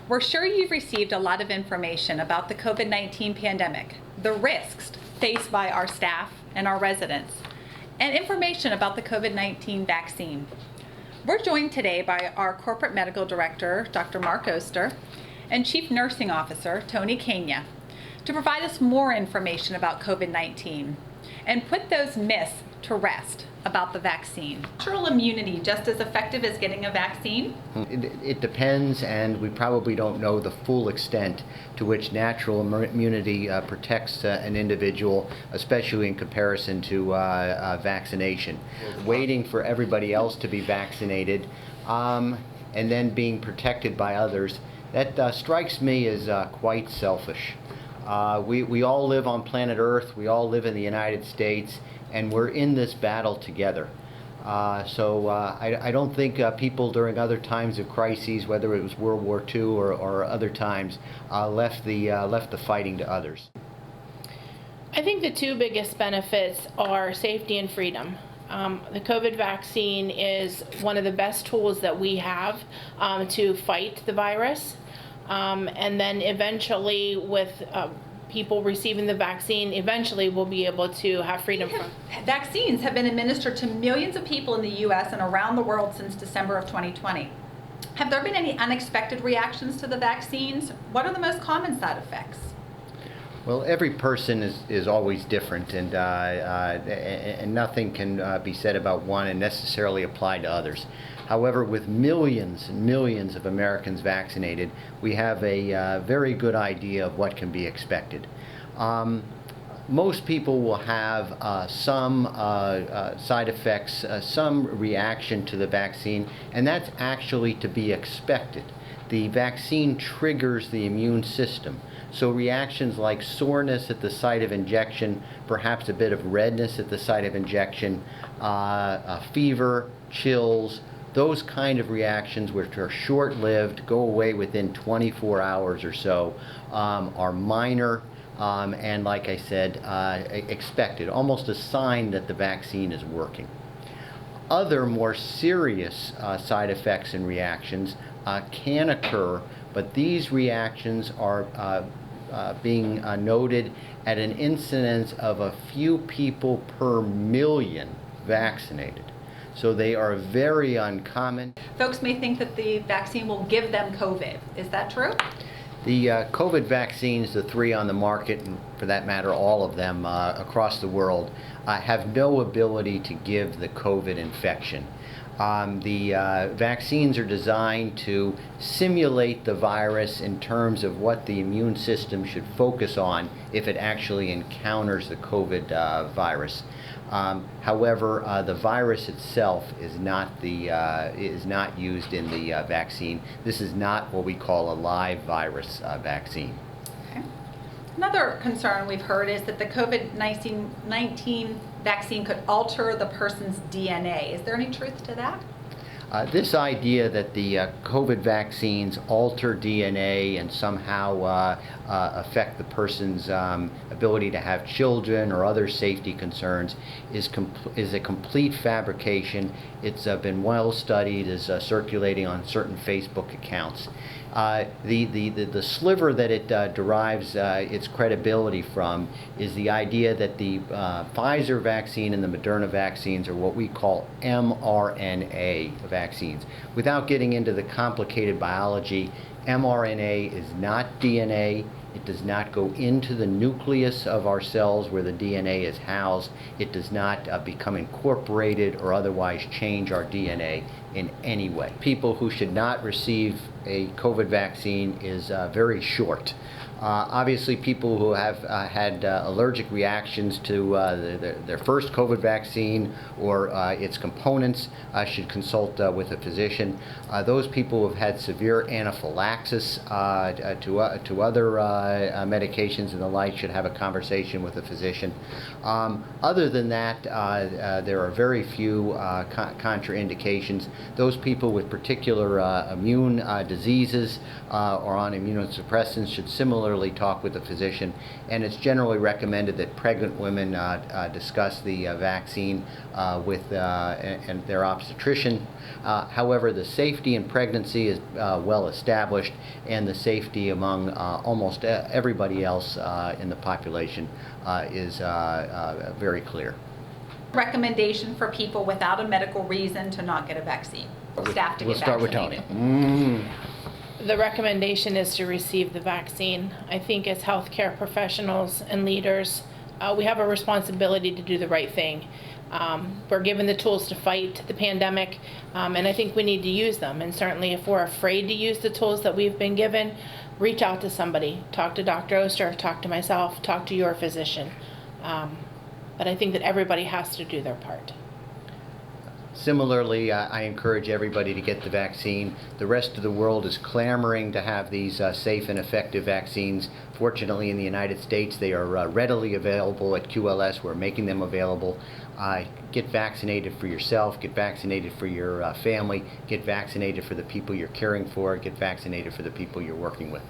We're sure you've received a lot of information about the COVID-19 pandemic, the risks faced by our staff and our residents, and information about the COVID-19 vaccine. We're joined today by our Corporate Medical Director, Dr. Mark Oster, and Chief Nursing Officer, Tony Kenya, to provide us more information about COVID-19 and put those myths to rest about the vaccine. Natural immunity just as effective as getting a vaccine? It depends, and we probably don't know the full extent to which natural immunity protects an individual, especially in comparison to vaccination. Waiting for everybody else to be vaccinated and then being protected by others, that strikes me as quite selfish. We all live on planet Earth, we all live in the United States, and we're in this battle together. So I don't think people during other times of crises, whether it was World War II or other times, left the fighting to others. I think the two biggest benefits are safety and freedom. The COVID vaccine is one of the best tools that we have to fight the virus. And then eventually with people receiving the vaccine, eventually we'll be able to have freedom from. Vaccines have been administered to millions of people in the U.S. and around the world since December of 2020. Have there been any unexpected reactions to the vaccines? What are the most common side effects? Well, every person is always different, and nothing can be said about one and necessarily apply to others. However, with millions and millions of Americans vaccinated, we have a very good idea of what can be expected. Most people will have some side effects, some reaction to the vaccine, and that's actually to be expected. The vaccine triggers the immune system. So reactions like soreness at the site of injection, perhaps a bit of redness at the site of injection, fever, chills, those kind of reactions, which are short-lived, go away within 24 hours or so, are minor and, like I said, expected, almost a sign that the vaccine is working. Other more serious side effects and reactions can occur, but these reactions are being noted at an incidence of a few people per million vaccinated. So they are very uncommon. Folks may think that the vaccine will give them COVID. Is that true? The COVID vaccines, the three on the market, and for that matter all of them across the world, have no ability to give the COVID infection. The vaccines are designed to simulate the virus in terms of what the immune system should focus on if it actually encounters the COVID virus. However, the virus itself is not used in the vaccine. This is not what we call a live virus vaccine. Okay. Another concern we've heard is that the COVID-19 vaccine could alter the person's DNA. Is there any truth to that? This idea that the COVID vaccines alter DNA and somehow affect the person's ability to have children or other safety concerns is a complete fabrication. It's been well studied, is circulating on certain Facebook accounts. The sliver that it derives its credibility from is the idea that the Pfizer vaccine and the Moderna vaccines are what we call mRNA vaccines. Without getting into the complicated biology, mRNA is not DNA. It does not go into the nucleus of our cells where the DNA is housed. It does not become incorporated or otherwise change our DNA in any way. People who should not receive a COVID vaccine is very short. Obviously, people who have had allergic reactions to their first COVID vaccine or its components should consult with a physician. Those people who have had severe anaphylaxis to other medications and the like should have a conversation with a physician. Other than that, there are very few contraindications. Those people with particular immune diseases or on immunosuppressants should similarly talk with a physician, and it's generally recommended that pregnant women discuss the vaccine with and their obstetrician. However, the safety in pregnancy is well established, and the safety among almost everybody else in the population is very clear. Recommendation for people without a medical reason to not get a vaccine. Staff to We'll get start with vaccinated. Tony. The recommendation is to receive the vaccine. I think as healthcare professionals and leaders, we have a responsibility to do the right thing. We're given the tools to fight the pandemic, and I think we need to use them. And certainly if we're afraid to use the tools that we've been given, reach out to somebody. Talk to Dr. Oster, talk to myself, talk to your physician. But I think that everybody has to do their part. Similarly, I encourage everybody to get the vaccine. The rest of the world is clamoring to have these safe and effective vaccines. Fortunately, in the United States, they are readily available at QLS. We're making them available. Get vaccinated for yourself, get vaccinated for your family, get vaccinated for the people you're caring for, get vaccinated for the people you're working with.